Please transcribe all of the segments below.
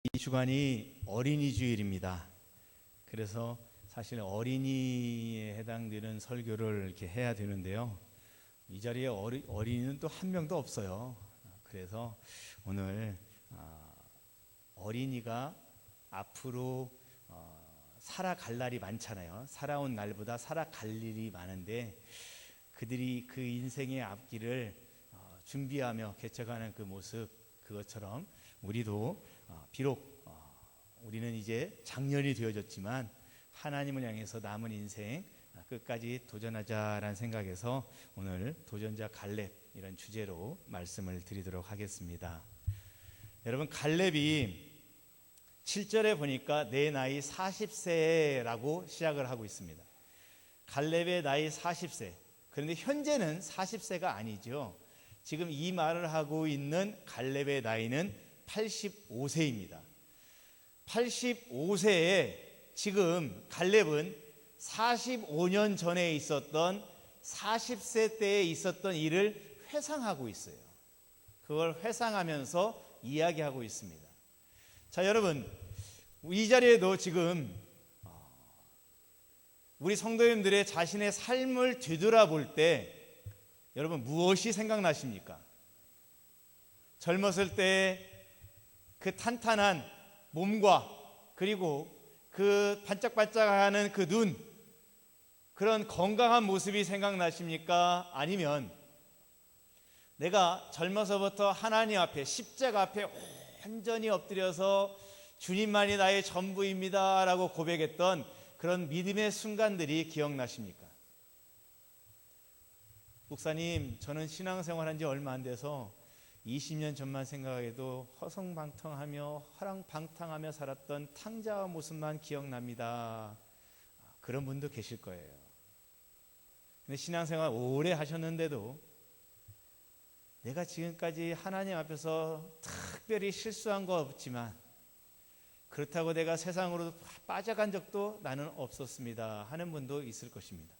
이 주간이 어린이 주일입니다. 그래서 사실 어린이에 해당되는 설교를 이렇게 해야 되는데요. 이 자리에 어린이는 또 한 명도 없어요. 그래서 오늘 어린이가 앞으로 살아갈 날이 많잖아요. 살아온 날보다 살아갈 일이 많은데 그들이 그 인생의 앞길을 준비하며 개척하는 그 모습, 그것처럼 우리도 비록 우리는 이제 장년이 되어졌지만 하나님을 향해서 남은 인생 끝까지 도전하자라는 생각에서 오늘 도전자 갈렙 이런 주제로 말씀을 드리도록 하겠습니다. 여러분, 갈렙이 7절에 보니까 내 나이 40세라고 시작을 하고 있습니다. 갈렙의 나이 40세. 그런데 현재는 40세가 아니죠. 지금 이 말을 하고 있는 갈렙의 나이는 85세입니다. 85세에 지금 갈렙은 45년 전에 있었던 40세 때에 있었던 일을 회상하고 있어요. 그걸 회상하면서 이야기하고 있습니다. 자, 여러분, 이 자리에도 지금 우리 성도님들의 자신의 삶을 뒤돌아볼 때 여러분 무엇이 생각나십니까? 젊었을 때 그 탄탄한 몸과 그리고 그 반짝반짝하는 그 눈, 그런 건강한 모습이 생각나십니까? 아니면 내가 젊어서부터 하나님 앞에 십자가 앞에 완전히 엎드려서 주님만이 나의 전부입니다 라고 고백했던 그런 믿음의 순간들이 기억나십니까? 목사님, 저는 신앙생활한 지 얼마 안 돼서 20년 전만 생각해도 허성방탕하며 허랑방탕하며 살았던 탕자와 모습만 기억납니다. 그런 분도 계실 거예요. 근데 신앙생활 오래 하셨는데도 내가 지금까지 하나님 앞에서 특별히 실수한 거 없지만 그렇다고 내가 세상으로 빠져간 적도 나는 없었습니다 하는 분도 있을 것입니다.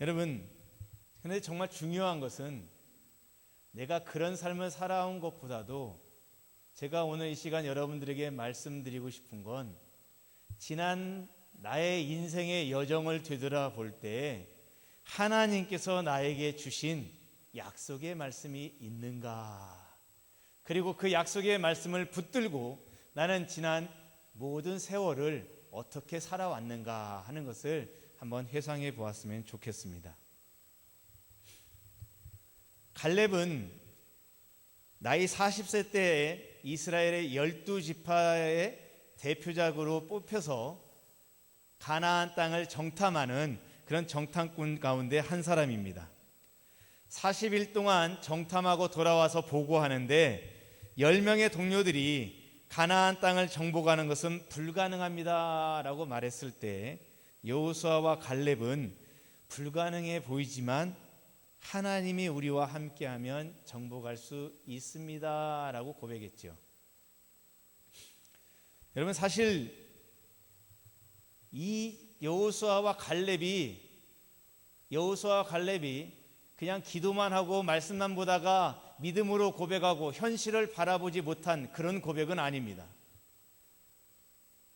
여러분, 근데 정말 중요한 것은 내가 그런 삶을 살아온 것보다도 제가 오늘 이 시간 여러분들에게 말씀드리고 싶은 건 지난 나의 인생의 여정을 되돌아볼 때 하나님께서 나에게 주신 약속의 말씀이 있는가, 그리고 그 약속의 말씀을 붙들고 나는 지난 모든 세월을 어떻게 살아왔는가 하는 것을 한번 회상해 보았으면 좋겠습니다. 갈렙은 나이 40세 때에 이스라엘의 12지파의 대표작으로 뽑혀서 가나안 땅을 정탐하는 그런 정탐꾼 가운데 한 사람입니다. 40일 동안 정탐하고 돌아와서 보고하는데 10명의 동료들이 가나안 땅을 정복하는 것은 불가능합니다 라고 말했을 때 여호수아와 갈렙은 불가능해 보이지만 하나님이 우리와 함께하면 정복할 수 있습니다 라고 고백했죠. 여러분, 사실 이 여호수아와 갈렙이 그냥 기도만 하고 말씀만 보다가 믿음으로 고백하고 현실을 바라보지 못한 그런 고백은 아닙니다.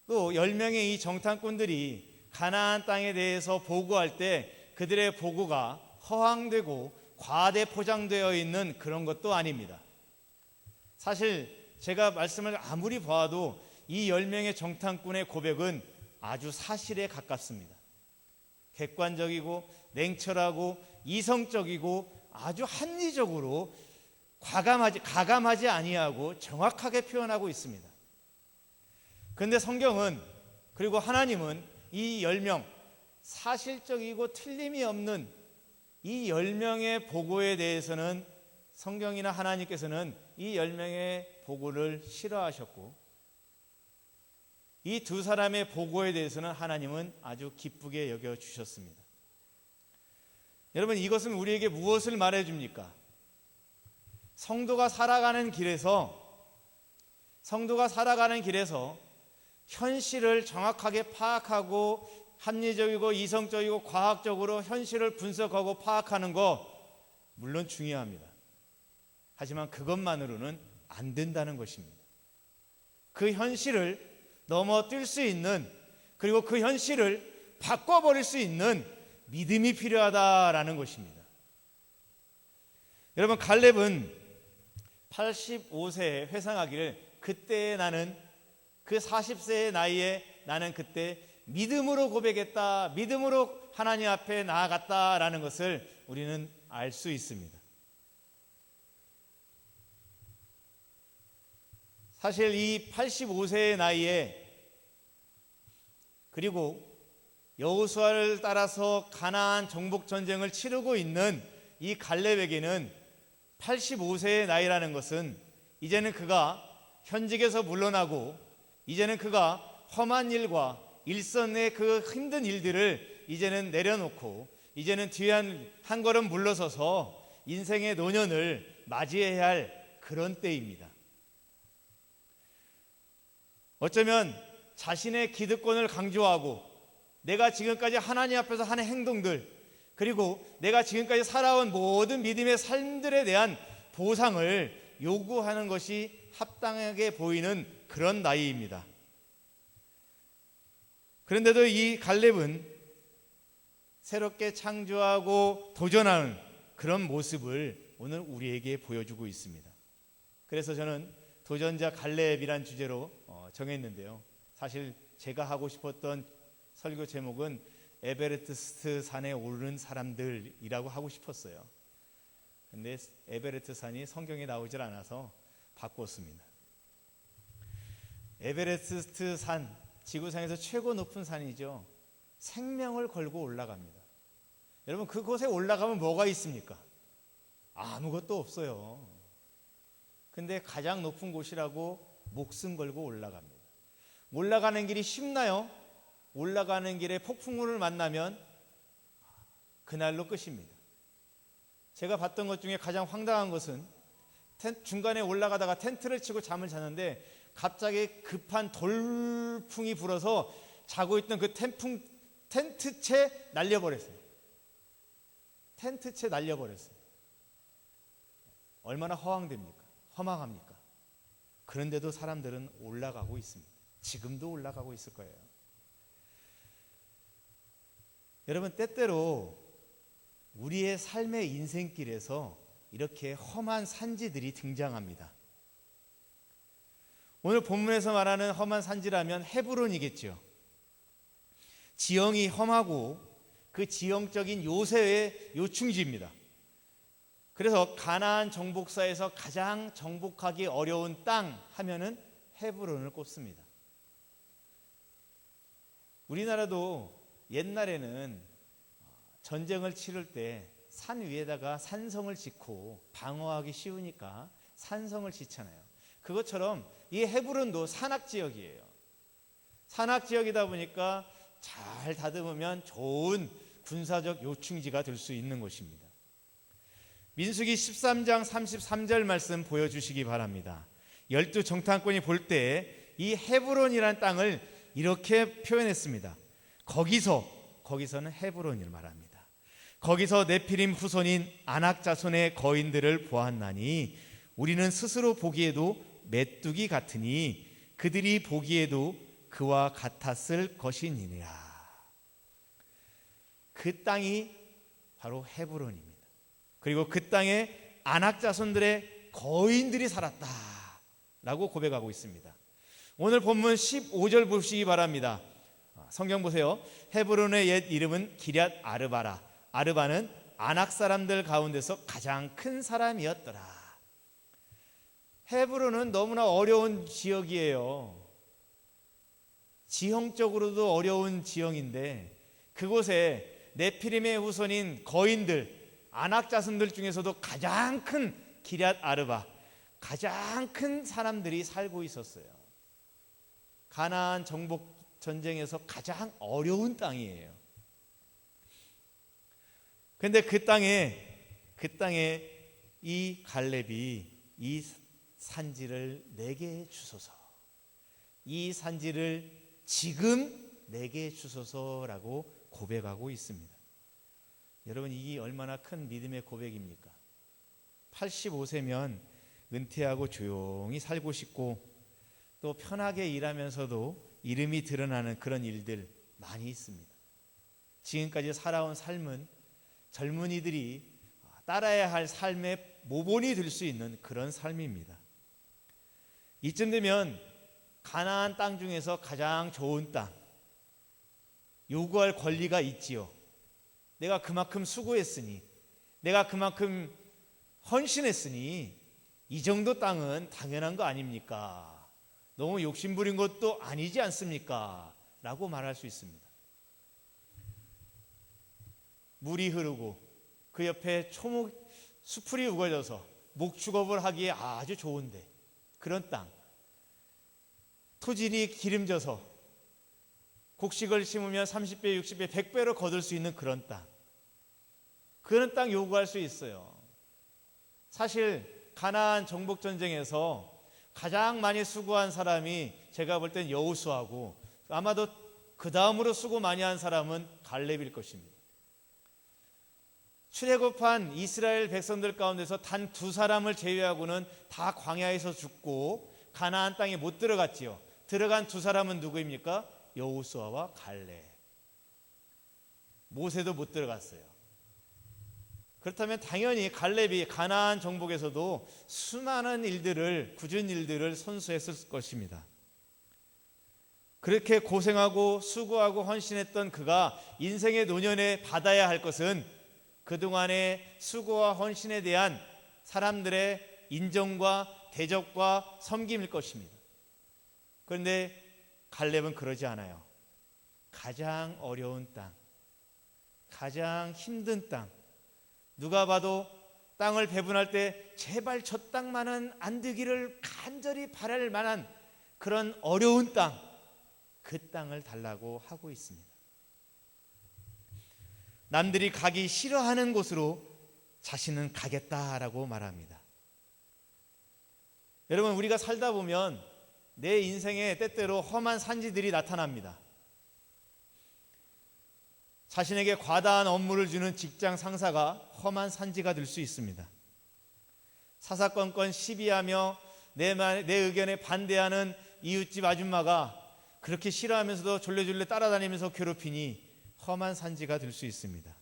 또 10명의 이 정탐꾼들이 가나안 땅에 대해서 보고할 때 그들의 보고가 허황되고 과대 포장되어 있는 그런 것도 아닙니다. 사실 제가 말씀을 아무리 봐도 이 10명의 정탐꾼의 고백은 아주 사실에 가깝습니다. 객관적이고 냉철하고 이성적이고 아주 합리적으로 가감하지 아니하고 정확하게 표현하고 있습니다. 그런데 성경은, 그리고 하나님은 이 10명, 사실적이고 틀림이 없는 이 10명의 보고에 대해서는 성경이나 하나님께서는 이 10명의 보고를 싫어하셨고 이 두 사람의 보고에 대해서는 하나님은 아주 기쁘게 여겨주셨습니다. 여러분, 이것은 우리에게 무엇을 말해줍니까? 성도가 살아가는 길에서 현실을 정확하게 파악하고 합리적이고 이성적이고 과학적으로 현실을 분석하고 파악하는 거 물론 중요합니다. 하지만 그것만으로는 안 된다는 것입니다. 그 현실을 넘어뛸 수 있는, 그리고 그 현실을 바꿔버릴 수 있는 믿음이 필요하다라는 것입니다. 여러분, 갈렙은 85세에 회상하기를, 그때 나는, 그 40세의 나이에 나는 그때 믿음으로 고백했다, 믿음으로 하나님 앞에 나아갔다라는 것을 우리는 알 수 있습니다. 사실 이 85세의 나이에, 그리고 여호수아를 따라서 가나안 정복 전쟁을 치르고 있는 이 갈렙에게는 85세의 나이라는 것은 이제는 그가 현직에서 물러나고, 이제는 그가 험한 일과 일선의 그 힘든 일들을 이제는 내려놓고, 이제는 뒤에 한 걸음 물러서서 인생의 노년을 맞이해야 할 그런 때입니다. 어쩌면 자신의 기득권을 강조하고, 내가 지금까지 하나님 앞에서 하는 행동들, 그리고 내가 지금까지 살아온 모든 믿음의 삶들에 대한 보상을 요구하는 것이 합당하게 보이는 그런 나이입니다. 그런데도 이 갈렙은 새롭게 창조하고 도전하는 그런 모습을 오늘 우리에게 보여주고 있습니다. 그래서 저는 도전자 갈렙이란 주제로 정했는데요. 사실 제가 하고 싶었던 설교 제목은 에베레스트 산에 오르는 사람들이라고 하고 싶었어요. 근데 에베레스트 산이 성경에 나오질 않아서 바꿨습니다. 에베레스트 산, 지구상에서 최고 높은 산이죠. 생명을 걸고 올라갑니다. 여러분, 그곳에 올라가면 뭐가 있습니까? 아무것도 없어요. 근데 가장 높은 곳이라고 목숨 걸고 올라갑니다. 올라가는 길이 쉽나요? 올라가는 길에 폭풍우를 만나면 그날로 끝입니다. 제가 봤던 것 중에 가장 황당한 것은 중간에 올라가다가 텐트를 치고 잠을 자는데 갑자기 급한 돌풍이 불어서 자고 있던 그 텐트채 날려버렸어요. 텐트채 날려버렸어요. 얼마나 허망합니까? 그런데도 사람들은 올라가고 있습니다. 지금도 올라가고 있을 거예요. 여러분, 때때로 우리의 삶의 인생길에서 이렇게 험한 산지들이 등장합니다. 오늘 본문에서 말하는 험한 산지라면 헤브론이겠죠. 지형이 험하고 그 지형적인 요새의 요충지입니다. 그래서 가나안 정복사에서 가장 정복하기 어려운 땅 하면은 헤브론을 꼽습니다. 우리나라도 옛날에는 전쟁을 치를 때 산 위에다가 산성을 짓고 방어하기 쉬우니까 산성을 짓잖아요. 그것처럼 이 헤브론도 산악지역이에요. 산악지역이다 보니까 잘 다듬으면 좋은 군사적 요충지가 될 수 있는 것입니다. 민수기 13장 33절 말씀 보여주시기 바랍니다. 12 정탐꾼이 볼 때 이 헤브론이라는 땅을 이렇게 표현했습니다. 거기서는 헤브론을 말합니다. 거기서 네피림 후손인 아낙 자손의 거인들을 보았나니 우리는 스스로 보기에도 메뚜기 같으니 그들이 보기에도 그와 같았을 것이니라. 그 땅이 바로 헤브론입니다. 그리고 그 땅에 아낙 자손들의 거인들이 살았다라고 고백하고 있습니다. 오늘 본문 15절 보시기 바랍니다. 성경 보세요. 헤브론의 옛 이름은 기럇 아르바라. 아르바는 아낙 사람들 가운데서 가장 큰 사람이었더라. 헤브론은 너무나 어려운 지역이에요. 지형적으로도 어려운 지형인데 그곳에 네피림의 후손인 거인들, 아낙 자손들 중에서도 가장 큰 기럇 아르바, 가장 큰 사람들이 살고 있었어요. 가나안 정복 전쟁에서 가장 어려운 땅이에요. 그런데 그 땅에 이 갈렙이 이 산지를 내게 주소서, 이 산지를 지금 내게 주소서라고 고백하고 있습니다. 여러분, 이게 얼마나 큰 믿음의 고백입니까? 85세면 은퇴하고 조용히 살고 싶고 또 편하게 일하면서도 이름이 드러나는 그런 일들 많이 있습니다. 지금까지 살아온 삶은 젊은이들이 따라야 할 삶의 모본이 될 수 있는 그런 삶입니다. 이쯤 되면 가나안 땅 중에서 가장 좋은 땅, 요구할 권리가 있지요. 내가 그만큼 수고했으니, 내가 그만큼 헌신했으니 이 정도 땅은 당연한 거 아닙니까? 너무 욕심부린 것도 아니지 않습니까? 라고 말할 수 있습니다. 물이 흐르고 그 옆에 수풀이 우거져서 목축업을 하기에 아주 좋은데, 그런 땅, 토질이 기름져서 곡식을 심으면 30배, 60배, 100배로 거둘 수 있는 그런 땅, 그런 땅 요구할 수 있어요. 사실 가나안 정복 전쟁에서 가장 많이 수고한 사람이 제가 볼 땐 여호수아고, 아마도 그 다음으로 수고 많이 한 사람은 갈렙일 것입니다. 출애굽한 이스라엘 백성들 가운데서 단 2사람을 제외하고는 다 광야에서 죽고 가나안 땅에 못 들어갔지요. 들어간 2사람은 누구입니까? 여호수아와 갈렙. 모세도 못 들어갔어요. 그렇다면 당연히 갈렙이 가나안 정복에서도 수많은 일들을, 굳은 일들을 선수했을 것입니다. 그렇게 고생하고 수고하고 헌신했던 그가 인생의 노년에 받아야 할 것은 그동안의 수고와 헌신에 대한 사람들의 인정과 대접과 섬김일 것입니다. 그런데 갈렙은 그러지 않아요. 가장 어려운 땅, 가장 힘든 땅, 누가 봐도 땅을 배분할 때 제발 저 땅만은 안 되기를 간절히 바랄 만한 그런 어려운 땅, 그 땅을 달라고 하고 있습니다. 남들이 가기 싫어하는 곳으로 자신은 가겠다라고 말합니다. 여러분, 우리가 살다 보면 내 인생에 때때로 험한 산지들이 나타납니다. 자신에게 과다한 업무를 주는 직장 상사가 험한 산지가 될 수 있습니다. 사사건건 시비하며 내 의견에 반대하는 이웃집 아줌마가 그렇게 싫어하면서도 졸래졸래 따라다니면서 괴롭히니 험한 산지가 될 수 있습니다.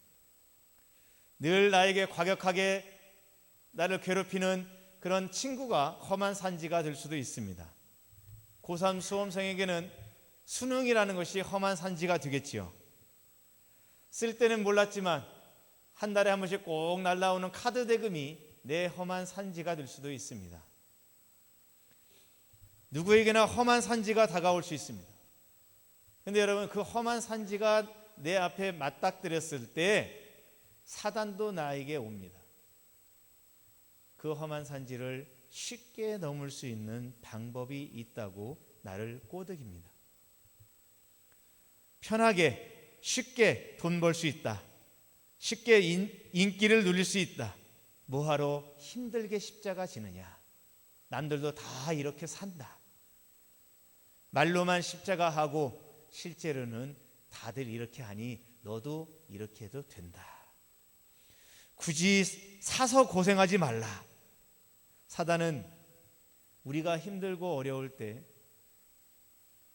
늘 나에게 과격하게 나를 괴롭히는 그런 친구가 험한 산지가 될 수도 있습니다. 고3 수험생에게는 수능이라는 것이 험한 산지가 되겠지요. 쓸 때는 몰랐지만 한 달에 한 번씩 꼭 날라오는 카드 대금이 내 험한 산지가 될 수도 있습니다. 누구에게나 험한 산지가 다가올 수 있습니다. 그런데 여러분, 그 험한 산지가 내 앞에 맞닥뜨렸을 때 사단도 나에게 옵니다. 그 험한 산지를 쉽게 넘을 수 있는 방법이 있다고 나를 꼬드깁니다. 편하게 쉽게 돈 벌 수 있다. 쉽게 인기를 누릴 수 있다. 뭐하러 힘들게 십자가 지느냐. 남들도 다 이렇게 산다. 말로만 십자가 하고 실제로는 다들 이렇게 하니 너도 이렇게 해도 된다. 굳이 사서 고생하지 말라. 사단은 우리가 힘들고 어려울 때,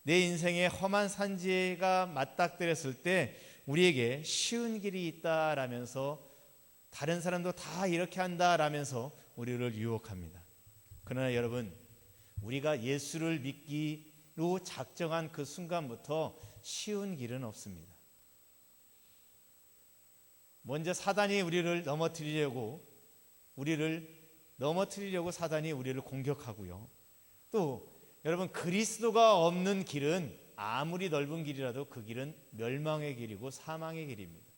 내 인생에 험한 산지가 맞닥뜨렸을 때 우리에게 쉬운 길이 있다라면서, 다른 사람도 다 이렇게 한다라면서 우리를 유혹합니다. 그러나 여러분, 우리가 예수를 믿기로 작정한 그 순간부터 쉬운 길은 없습니다. 먼저 사단이 우리를 넘어뜨리려고 사단이 우리를 공격하고요. 또 여러분, 그리스도가 없는 길은 아무리 넓은 길이라도 그 길은 멸망의 길이고 사망의 길입니다.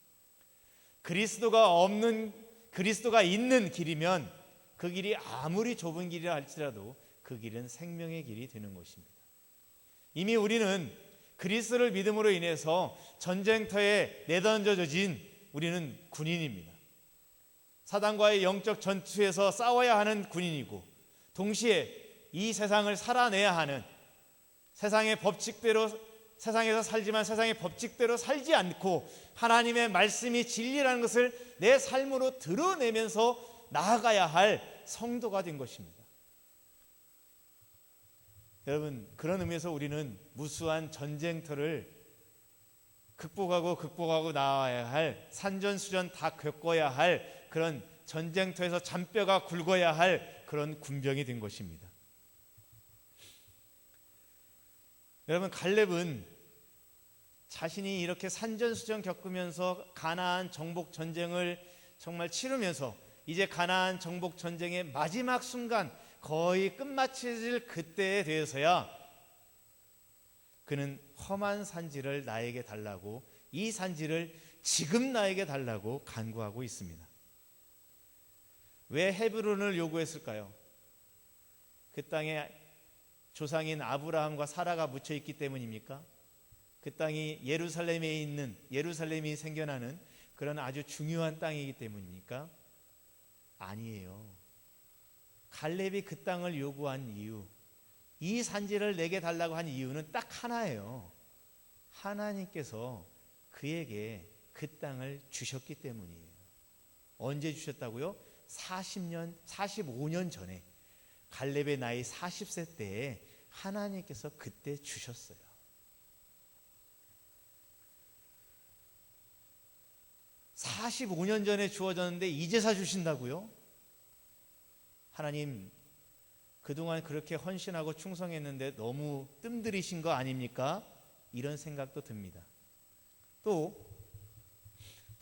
그리스도가 있는 길이면 그 길이 아무리 좁은 길이라 할지라도 그 길은 생명의 길이 되는 것입니다. 이미 우리는 그리스도를 믿음으로 인해서 전쟁터에 내던져진 우리는 군인입니다. 사단과의 영적 전투에서 싸워야 하는 군인이고, 동시에 이 세상을 살아내야 하는, 세상에서 살지만 세상의 법칙대로 살지 않고 하나님의 말씀이 진리라는 것을 내 삶으로 드러내면서 나아가야 할 성도가 된 것입니다. 여러분, 그런 의미에서 우리는 무수한 전쟁터를 극복하고 나와야 할, 산전수전 다 겪어야 할 그런 전쟁터에서 잔뼈가 굵어야 할 그런 군병이 된 것입니다. 여러분, 갈렙은 자신이 이렇게 산전수전 겪으면서 가나안 정복 전쟁을 정말 치르면서 이제 가나안 정복 전쟁의 마지막 순간, 거의 끝마칠 그때에 대해서야 그는 험한 산지를 나에게 달라고, 이 산지를 지금 나에게 달라고 간구하고 있습니다. 왜 헤브론을 요구했을까요? 그 땅에 조상인 아브라함과 사라가 묻혀 있기 때문입니까? 그 땅이 예루살렘이 생겨나는 그런 아주 중요한 땅이기 때문입니까? 아니에요. 갈렙이 그 땅을 요구한 이유, 이 산지를 내게 달라고 한 이유는 딱 하나예요. 하나님께서 그에게 그 땅을 주셨기 때문이에요. 언제 주셨다고요? 45년 전에, 갈렙의 나이 40세 때에 하나님께서 그때 주셨어요. (45년) 전에 주어졌는데 이제서 주신다고요? 하나님, 그동안 그렇게 헌신하고 충성했는데 너무 뜸들이신 거 아닙니까? 이런 생각도 듭니다. 또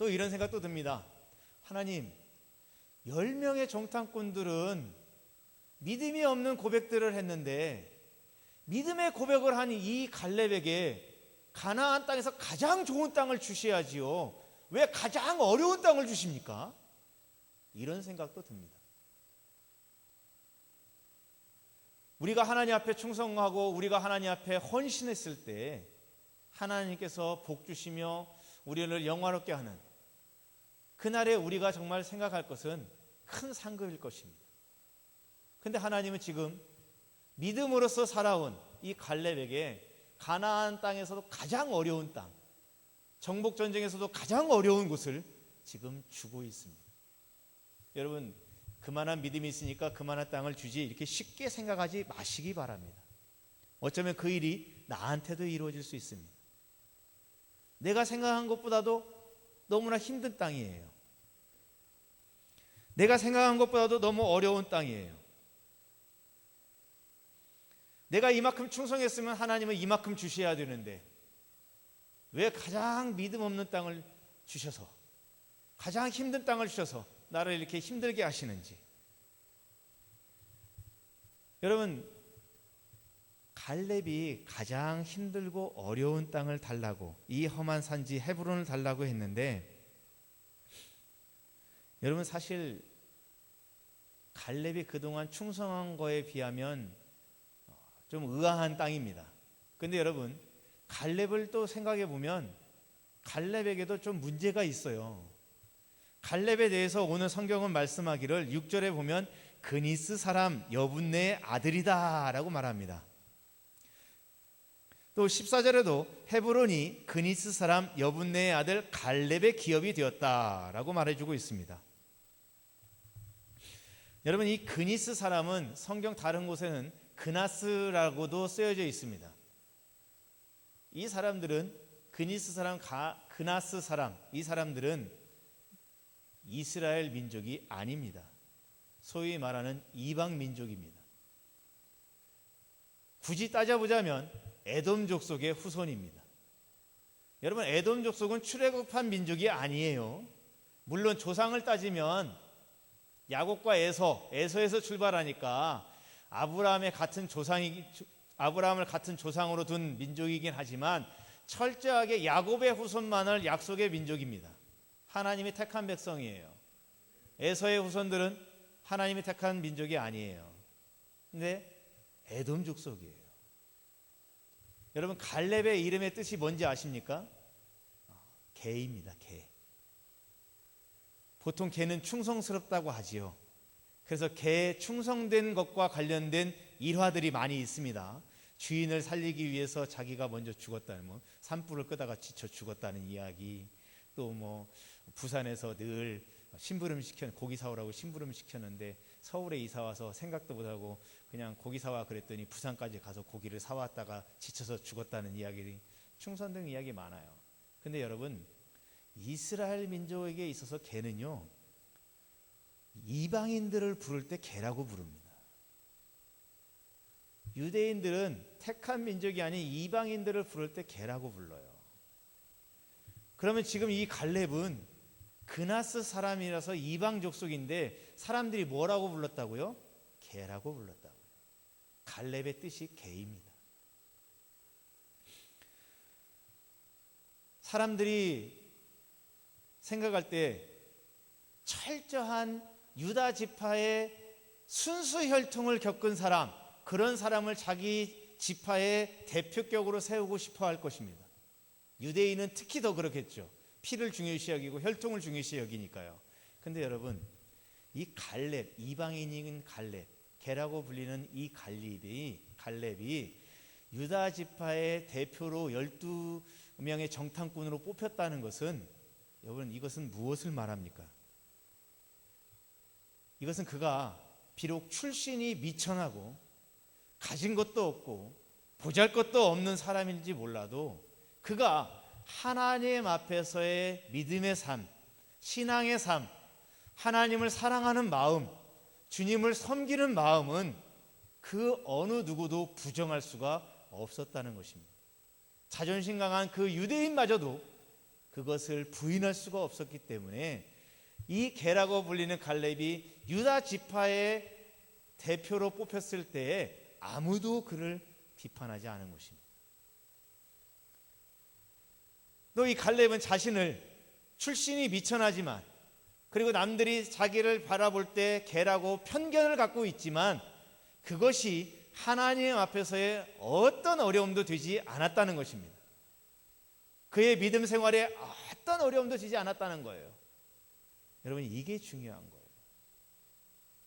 이런 생각도 듭니다. 하나님, 10명의 정탐꾼들은 믿음이 없는 고백들을 했는데 믿음의 고백을 한 이 갈렙에게 가나안 땅에서 가장 좋은 땅을 주셔야지요. 왜 가장 어려운 땅을 주십니까? 이런 생각도 듭니다. 우리가 하나님 앞에 충성하고 우리가 하나님 앞에 헌신했을 때 하나님께서 복 주시며 우리를 영화롭게 하는 그날에 우리가 정말 생각할 것은 큰 상급일 것입니다. 그런데 하나님은 지금 믿음으로써 살아온 이 갈렙에게 가나안 땅에서도 가장 어려운 땅, 정복 전쟁에서도 가장 어려운 곳을 지금 주고 있습니다. 여러분, 그만한 믿음이 있으니까 그만한 땅을 주지 이렇게 쉽게 생각하지 마시기 바랍니다. 어쩌면 그 일이 나한테도 이루어질 수 있습니다. 내가 생각한 것보다도 너무나 힘든 땅이에요. 내가 생각한 것보다도 너무 어려운 땅이에요. 내가 이만큼 충성했으면 하나님은 이만큼 주셔야 되는데 왜 가장 믿음 없는 땅을 주셔서, 가장 힘든 땅을 주셔서 나를 이렇게 힘들게 하시는지. 여러분, 갈렙이 가장 힘들고 어려운 땅을 달라고, 이 험한 산지 헤브론을 달라고 했는데, 여러분, 사실 갈렙이 그동안 충성한 거에 비하면 좀 의아한 땅입니다. 근데 여러분, 갈렙을 또 생각해 보면 갈렙에게도 좀 문제가 있어요. 갈렙에 대해서 오늘 성경은 말씀하기를 6절에 보면 그니스 사람 여분네의 아들이다 라고 말합니다. 또 14절에도 헤브론이 그니스 사람 여분네의 아들 갈렙의 기업이 되었다 라고 말해주고 있습니다. 여러분, 이 그니스 사람은 성경 다른 곳에는 그나스라고도 쓰여져 있습니다. 이 사람들은 그니스 사람, 그나스 사람, 이 사람들은 이스라엘 민족이 아닙니다. 소위 말하는 이방 민족입니다. 굳이 따져보자면 에돔 족속의 후손입니다. 여러분, 에돔 족속은 출애굽한 민족이 아니에요. 물론 조상을 따지면 야곱과 에서에서 출발하니까 아브라함을 같은 조상으로 둔 민족이긴 하지만 철저하게 야곱의 후손만을 약속의 민족입니다. 하나님이 택한 백성이에요. 에서의 후손들은 하나님이 택한 민족이 아니에요. 근데 에돔 족속이에요. 여러분, 갈렙의 이름의 뜻이 뭔지 아십니까? 개입니다. 개. 보통 개는 충성스럽다고 하지요. 그래서 개에 충성된 것과 관련된 일화들이 많이 있습니다. 주인을 살리기 위해서 자기가 먼저 죽었다는, 산불을 끄다가 지쳐 죽었다는 이야기, 또 부산에서 늘 고기 사오라고 심부름 시켰는데 서울에 이사 와서 생각도 못하고 그냥 고기 사와 그랬더니 부산까지 가서 고기를 사왔다가 지쳐서 죽었다는 이야기, 충선등 이야기 많아요. 근데 여러분, 이스라엘 민족에게 있어서 개는요, 이방인들을 부를 때 개라고 부릅니다. 유대인들은 택한 민족이 아닌 이방인들을 부를 때 개라고 불러요. 그러면 지금 이 갈렙은 그나스 사람이라서 이방 족속인데 사람들이 뭐라고 불렀다고요? 개라고 불렀다고요. 갈렙의 뜻이 개입니다. 사람들이 생각할 때 철저한 유다 지파의 순수 혈통을 겪은 사람, 그런 사람을 자기 지파의 대표격으로 세우고 싶어 할 것입니다. 유대인은 특히 더 그렇겠죠. 피를 중요시 여기고 혈통을 중요시 여기니까요. 근데 여러분, 이 갈렙, 이방인인 갈렙, 개라고 불리는 이 갈렙이 유다 지파의 대표로 12명의 정탐꾼으로 뽑혔다는 것은, 여러분, 이것은 무엇을 말합니까? 이것은 그가 비록 출신이 미천하고 가진 것도 없고 보잘것도 없는 사람인지 몰라도 그가 하나님 앞에서의 믿음의 삶, 신앙의 삶, 하나님을 사랑하는 마음, 주님을 섬기는 마음은 그 어느 누구도 부정할 수가 없었다는 것입니다. 자존심 강한 그 유대인마저도 그것을 부인할 수가 없었기 때문에 이 개라고 불리는 갈렙이 유다 지파의 대표로 뽑혔을 때에 아무도 그를 비판하지 않은 것입니다. 또 이 갈렙은 자신을 출신이 미천하지만, 그리고 남들이 자기를 바라볼 때 개라고 편견을 갖고 있지만, 그것이 하나님 앞에서의 어떤 어려움도 되지 않았다는 것입니다. 그의 믿음 생활에 어떤 어려움도 되지 않았다는 거예요. 여러분, 이게 중요한 거예요.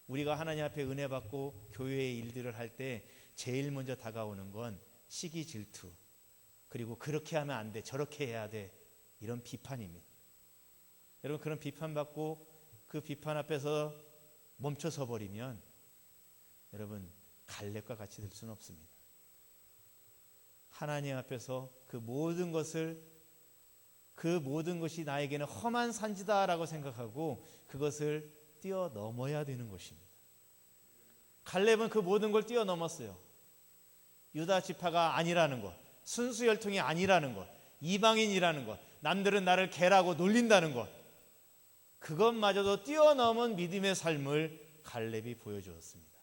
우리가 하나님 앞에 은혜 받고 교회의 일들을 할 때 제일 먼저 다가오는 건 시기 질투, 그리고 그렇게 하면 안 돼, 저렇게 해야 돼, 이런 비판입니다. 여러분, 그런 비판받고 그 비판 앞에서 멈춰서 버리면 여러분, 갈렙과 같이 될 수는 없습니다. 하나님 앞에서 그 모든 것이 나에게는 험한 산지다라고 생각하고 그것을 뛰어넘어야 되는 것입니다. 갈렙은 그 모든 걸 뛰어넘었어요. 유다 지파가 아니라는 것, 순수 혈통이 아니라는 것, 이방인이라는 것, 남들은 나를 개라고 놀린다는 것, 그것마저도 뛰어넘은 믿음의 삶을 갈렙이 보여주었습니다.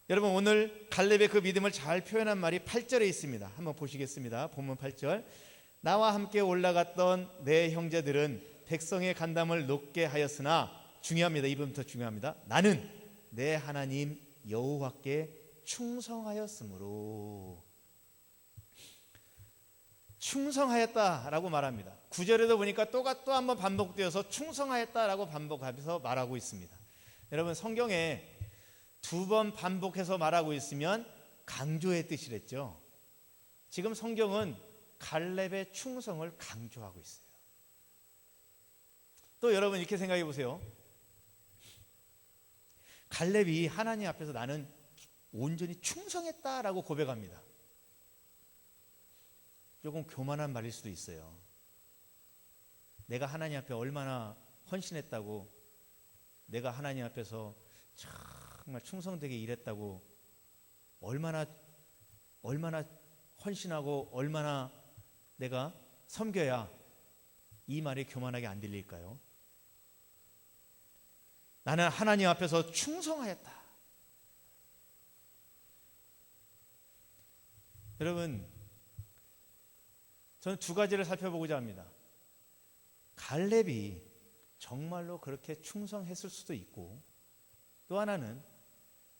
여러분, 오늘 갈렙의 그 믿음을 잘 표현한 말이 8절에 있습니다. 한번 보시겠습니다. 본문 8절. 나와 함께 올라갔던 내 형제들은 백성의 간담을 높게 하였으나, 중요합니다. 이 부분부터 중요합니다. 나는 내 하나님 여호와께 충성하였으므로. 충성하였다라고 말합니다. 9절에도 보니까 또 한 번 반복되어서 충성하였다라고 반복하면서 말하고 있습니다. 여러분, 성경에 2번 반복해서 말하고 있으면 강조의 뜻이랬죠. 지금 성경은 갈렙의 충성을 강조하고 있어요. 또 여러분, 이렇게 생각해 보세요. 갈렙이 하나님 앞에서 나는 온전히 충성했다라고 고백합니다. 조금 교만한 말일 수도 있어요. 내가 하나님 앞에 얼마나 헌신했다고, 내가 하나님 앞에서 정말 충성되게 일했다고, 얼마나 헌신하고 얼마나 내가 섬겨야 이 말이 교만하게 안 들릴까요? 나는 하나님 앞에서 충성하였다. 여러분, 저는 2가지를 살펴보고자 합니다. 갈렙이 정말로 그렇게 충성했을 수도 있고, 또 하나는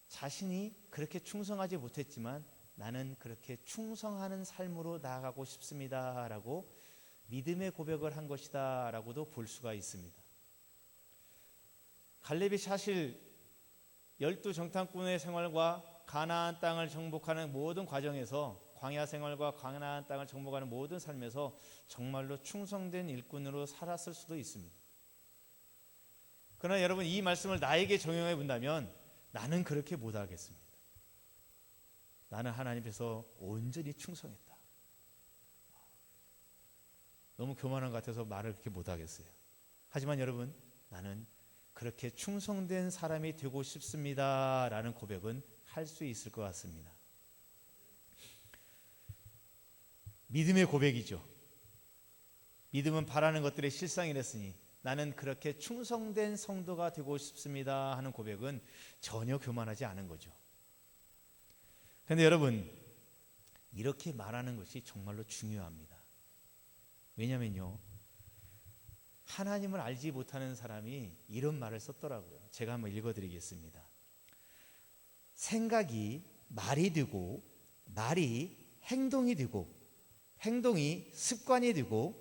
자신이 그렇게 충성하지 못했지만 나는 그렇게 충성하는 삶으로 나아가고 싶습니다 라고 믿음의 고백을 한 것이다 라고도 볼 수가 있습니다. 갈렙이 사실 12정탐꾼의 생활과 가나안 땅을 정복하는 모든 과정에서, 광야 생활과 가나안 땅을 정복하는 모든 삶에서 정말로 충성된 일꾼으로 살았을 수도 있습니다. 그러나 여러분, 이 말씀을 나에게 적용해 본다면 나는 그렇게 못하겠습니다. 나는 하나님께서 온전히 충성했다. 너무 교만한 것 같아서 말을 그렇게 못하겠어요. 하지만 여러분, 나는 그렇게 충성된 사람이 되고 싶습니다 라는 고백은 할 수 있을 것 같습니다. 믿음의 고백이죠. 믿음은 바라는 것들의 실상이랬으니 나는 그렇게 충성된 성도가 되고 싶습니다 하는 고백은 전혀 교만하지 않은 거죠. 그런데 여러분, 이렇게 말하는 것이 정말로 중요합니다. 왜냐면요, 하나님을 알지 못하는 사람이 이런 말을 썼더라고요. 제가 한번 읽어드리겠습니다. 생각이 말이 되고, 말이 행동이 되고, 행동이 습관이 되고,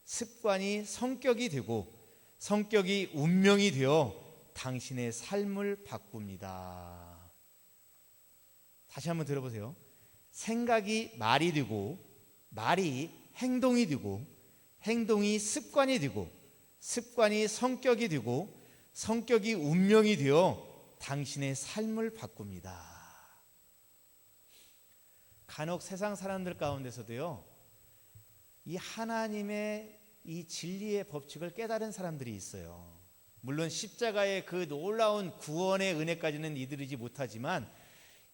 습관이 성격이 되고, 성격이 운명이 되어 당신의 삶을 바꿉니다. 다시 한번 들어보세요. 생각이 말이 되고, 말이 행동이 되고, 행동이 습관이 되고, 습관이 성격이 되고, 성격이 운명이 되어 당신의 삶을 바꿉니다. 간혹 세상 사람들 가운데서도요, 이 하나님의 이 진리의 법칙을 깨달은 사람들이 있어요. 물론 십자가의 그 놀라운 구원의 은혜까지는 이르지 못하지만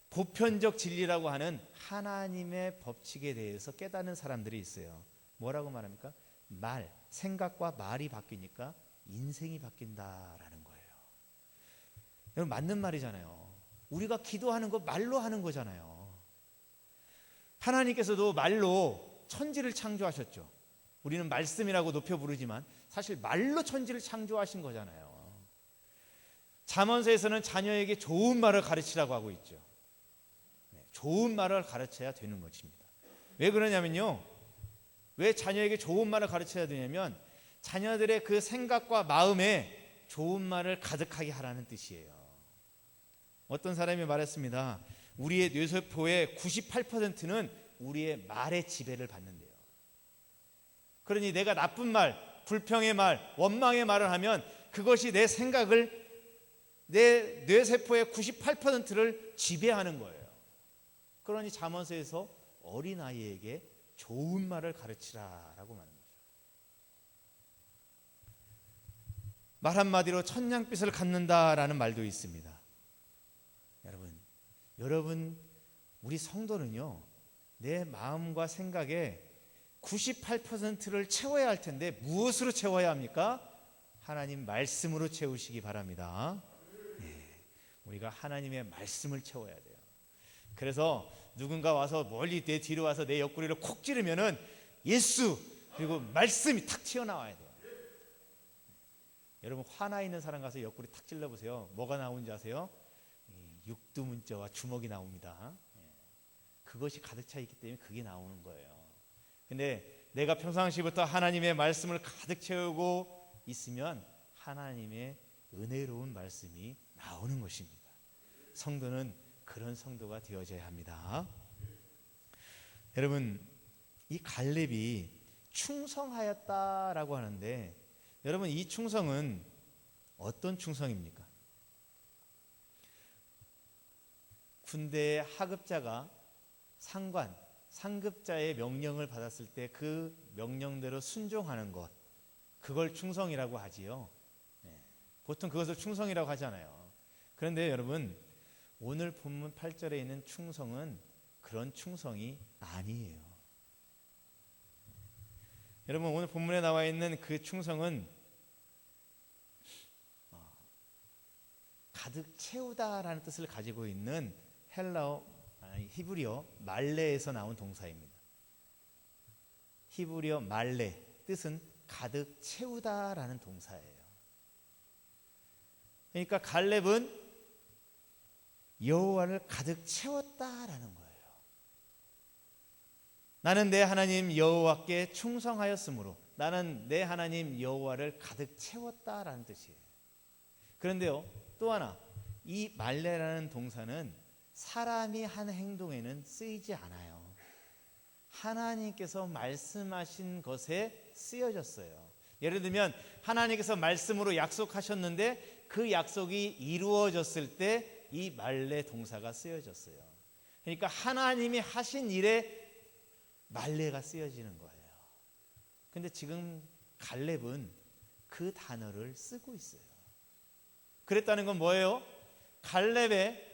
보편적 진리라고 하는 하나님의 법칙에 대해서 깨닫는 사람들이 있어요. 뭐라고 말합니까? 말, 생각과 말이 바뀌니까 인생이 바뀐다라는 거예요. 여러분, 맞는 말이잖아요. 우리가 기도하는 거 말로 하는 거잖아요. 하나님께서도 말로 천지를 창조하셨죠. 우리는 말씀이라고 높여 부르지만 사실 말로 천지를 창조하신 거잖아요. 잠언서에서는 자녀에게 좋은 말을 가르치라고 하고 있죠. 좋은 말을 가르쳐야 되는 것입니다. 왜 그러냐면요, 왜 자녀에게 좋은 말을 가르쳐야 되냐면 자녀들의 그 생각과 마음에 좋은 말을 가득하게 하라는 뜻이에요. 어떤 사람이 말했습니다. 우리의 뇌세포의 98%는 우리의 말의 지배를 받는데요. 그러니 내가 나쁜 말, 불평의 말, 원망의 말을 하면 그것이 내 생각을, 내 뇌세포의 98%를 지배하는 거예요. 그러니 잠언서에서 어린아이에게 좋은 말을 가르치라라고 말하는 거죠. 말 한마디로 천냥빚을 갚는다라는 말도 있습니다. 여러분, 우리 성도는요, 내 마음과 생각에 98%를 채워야 할 텐데 무엇으로 채워야 합니까? 하나님 말씀으로 채우시기 바랍니다. 우리가 하나님의 말씀을 채워야 돼요. 그래서 누군가 와서 멀리 내 뒤로 와서 내 옆구리를 콕 찌르면은 예수 그리고 말씀이 탁 튀어나와야 돼요. 여러분, 화나 있는 사람 가서 옆구리 탁 찔러보세요. 뭐가 나오는지 아세요? 육두문자와 주먹이 나옵니다. 그것이 가득 차 있기 때문에 그게 나오는 거예요. 근데 내가 평상시부터 하나님의 말씀을 가득 채우고 있으면 하나님의 은혜로운 말씀이 나오는 것입니다. 성도는 그런 성도가 되어져야 합니다. 여러분, 이 갈렙이 충성하였다라고 하는데, 여러분, 이 충성은 어떤 충성입니까? 군대의 하급자가 상급자의 명령을 받았을 때 그 명령대로 순종하는 것, 그걸 충성이라고 하지요. 보통 그것을 충성이라고 하잖아요. 그런데 여러분, 오늘 본문 8절에 있는 충성은 그런 충성이 아니에요. 여러분, 오늘 본문에 나와 있는 그 충성은 가득 채우다라는 뜻을 가지고 있는 히브리어 말레에서 나온 동사입니다. 히브리어 말레 뜻은 가득 채우다라는 동사예요. 그러니까 갈렙은 여호와를 가득 채웠다라는 거예요. 나는 내 하나님 여호와께 충성하였으므로 나는 내 하나님 여호와를 가득 채웠다라는 뜻이에요. 그런데요, 또 하나, 이 말레라는 동사는 사람이 한 행동에는 쓰이지 않아요. 하나님께서 말씀하신 것에 쓰여졌어요. 예를 들면 하나님께서 말씀으로 약속하셨는데 그 약속이 이루어졌을 때 이 말레 동사가 쓰여졌어요. 그러니까 하나님이 하신 일에 말레가 쓰여지는 거예요. 근데 지금 갈렙은 그 단어를 쓰고 있어요. 그랬다는 건 뭐예요? 갈렙의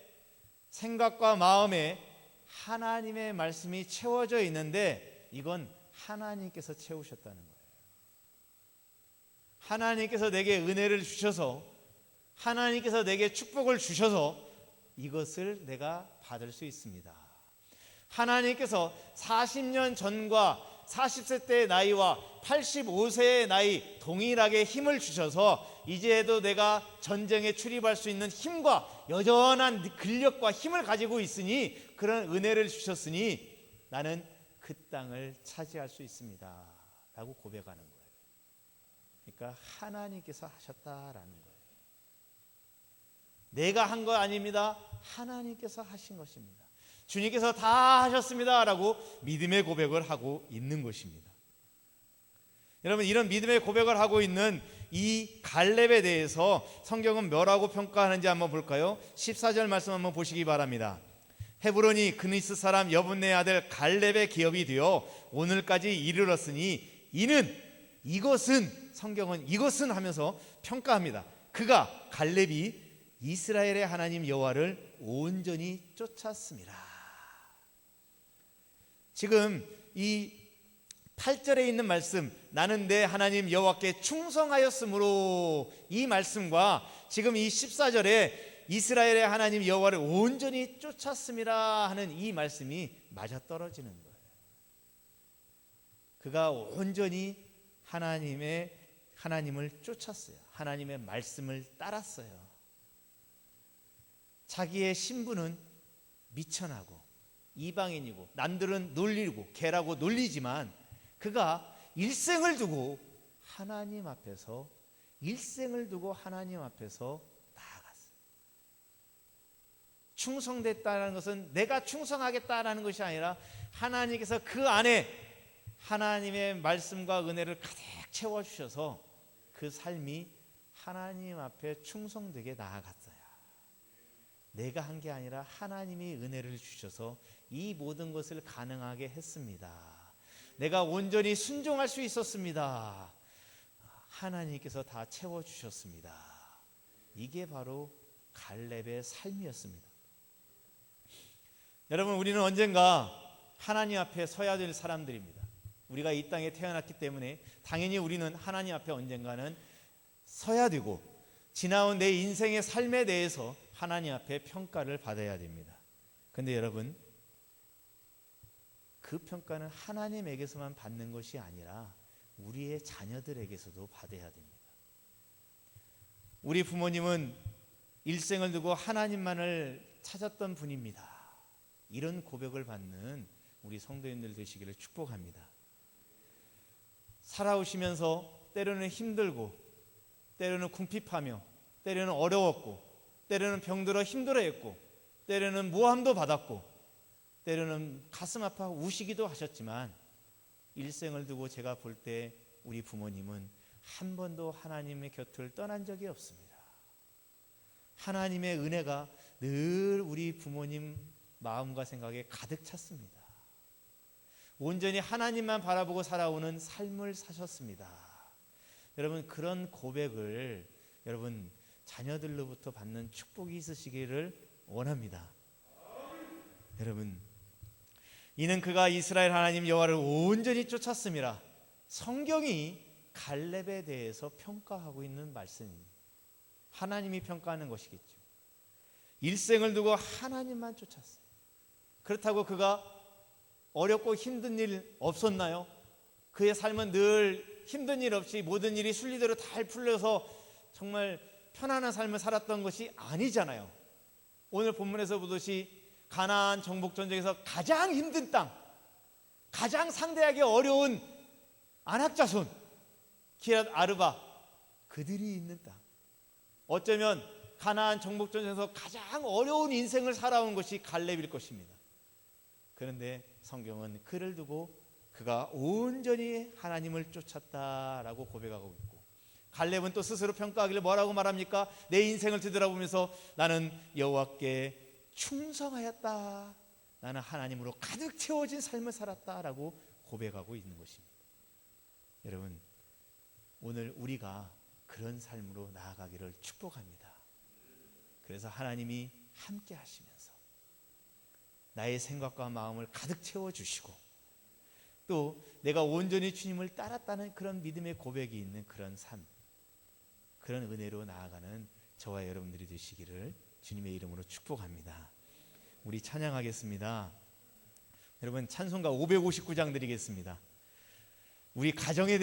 생각과 마음에 하나님의 말씀이 채워져 있는데 이건 하나님께서 채우셨다는 거예요. 하나님께서 내게 은혜를 주셔서, 하나님께서 내게 축복을 주셔서 이것을 내가 받을 수 있습니다. 하나님께서 40년 전과 40세 때의 나이와 85세의 나이 동일하게 힘을 주셔서 이제도 내가 전쟁에 출입할 수 있는 힘과 여전한 근력과 힘을 가지고 있으니, 그런 은혜를 주셨으니 나는 그 땅을 차지할 수 있습니다 라고 고백하는 거예요. 그러니까 하나님께서 하셨다라는 거예요. 내가 한 거 아닙니다. 하나님께서 하신 것입니다. 주님께서 다 하셨습니다 라고 믿음의 고백을 하고 있는 것입니다. 여러분, 이런 믿음의 고백을 하고 있는 이 갈렙에 대해서 성경은 뭐라고 평가하는지 한번 볼까요? 14절 말씀 한번 보시기 바랍니다. 헤브론이 그니스 사람 여분네 아들 갈렙의 기업이 되어 오늘까지 이르렀으니 이것은 성경은 이것은 하면서 평가합니다. 그가 갈렙이 이스라엘의 하나님 여호와를 온전히 쫓았습니다. 지금 이 8절에 있는 말씀, 나는 내 하나님 여호와께 충성하였으므로, 이 말씀과 지금 이 14절에 이스라엘의 하나님 여호와를 온전히 쫓았습니다 하는 이 말씀이 맞아떨어지는 거예요. 그가 온전히 하나님을 쫓았어요. 하나님의 말씀을 따랐어요. 자기의 신분은 미천하고 이방인이고 남들은 놀리고 개라고 놀리지만 그가 일생을 두고 하나님 앞에서 나아갔어요. 충성됐다는 것은 내가 충성하겠다라는 것이 아니라 하나님께서 그 안에 하나님의 말씀과 은혜를 가득 채워주셔서 그 삶이 하나님 앞에 충성되게 나아갔어요. 내가 한 게 아니라 하나님이 은혜를 주셔서 이 모든 것을 가능하게 했습니다. 내가 온전히 순종할 수 있었습니다. 하나님께서 다 채워주셨습니다. 이게 바로 갈렙의 삶이었습니다. 여러분, 우리는 언젠가 하나님 앞에 서야 될 사람들입니다. 우리가 이 땅에 태어났기 때문에 당연히 우리는 하나님 앞에 언젠가는 서야 되고, 지나온 내 인생의 삶에 대해서 하나님 앞에 평가를 받아야 됩니다. 그런데 여러분, 그 평가는 하나님에게서만 받는 것이 아니라 우리의 자녀들에게서도 받아야 됩니다. 우리 부모님은 일생을 두고 하나님만을 찾았던 분입니다. 이런 고백을 받는 우리 성도님들 되시기를 축복합니다. 살아오시면서 때로는 힘들고, 때로는 궁핍하며, 때로는 어려웠고, 때로는 병들어 힘들어했고, 때로는 모함도 받았고, 때로는 가슴 아파 우시기도 하셨지만, 일생을 두고 제가 볼 때 우리 부모님은 한 번도 하나님의 곁을 떠난 적이 없습니다. 하나님의 은혜가 늘 우리 부모님 마음과 생각에 가득 찼습니다. 온전히 하나님만 바라보고 살아오는 삶을 사셨습니다. 여러분, 그런 고백을 여러분 자녀들로부터 받는 축복이 있으시기를 원합니다. 여러분, 이는 그가 이스라엘 하나님 여호와를 온전히 쫓았음이라. 성경이 갈렙에 대해서 평가하고 있는 말씀입니다. 하나님이 평가하는 것이겠죠. 일생을 두고 하나님만 쫓았어요. 그렇다고 그가 어렵고 힘든 일 없었나요? 그의 삶은 늘 힘든 일 없이 모든 일이 순리대로 잘 풀려서 정말 편안한 삶을 살았던 것이 아니잖아요. 오늘 본문에서 보듯이 가나안 정복 전쟁에서 가장 힘든 땅, 가장 상대하기 어려운 안악자손 기랏 아르바, 그들이 있는 땅, 어쩌면 가나안 정복 전쟁에서 가장 어려운 인생을 살아온 것이 갈렙일 것입니다. 그런데 성경은 그를 두고 그가 온전히 하나님을 쫓았다라고 고백하고 있고, 갈렙은 또 스스로 평가하기를 뭐라고 말합니까? 내 인생을 되돌아보면서 나는 여호와께 충성하였다. 나는 하나님으로 가득 채워진 삶을 살았다라고 고백하고 있는 것입니다. 여러분, 오늘 우리가 그런 삶으로 나아가기를 축복합니다. 그래서 하나님이 함께 하시면서 나의 생각과 마음을 가득 채워주시고 또 내가 온전히 주님을 따랐다는 그런 믿음의 고백이 있는 그런 삶, 그런 은혜로 나아가는 저와 여러분들이 되시기를 주님의 이름으로 축복합니다. 우리 찬양하겠습니다. 여러분, 찬송가 559장 드리겠습니다. 우리 가정에 대한